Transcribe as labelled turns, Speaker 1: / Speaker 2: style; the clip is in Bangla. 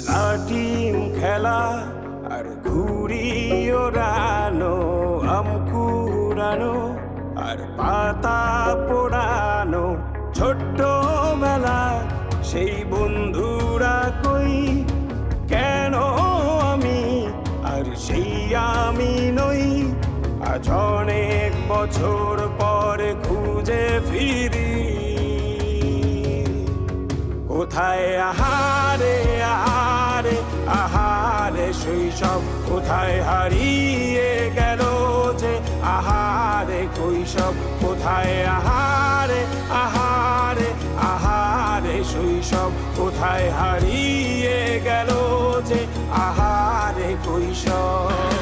Speaker 1: লাটিম খেলা আর ঘুড়ি ওড়ানো, আম কুড়ানো আর পাতা পোড়ানো, ছোট্টবেলা সেই বন্ধুরা কই, কেন আমি আর সেই আমি নই। আজ অনেক বছর পরে খুঁজে ফিরি, কোথায় আহারে আহারে আহারে শৈশব, কোথায় হারিয়ে গেল যে আহারে কৈশব, কোথায় আহারে আহারে আহারে শৈশব, কোথায় হারিয়ে গেল যে আহারে কৈশব।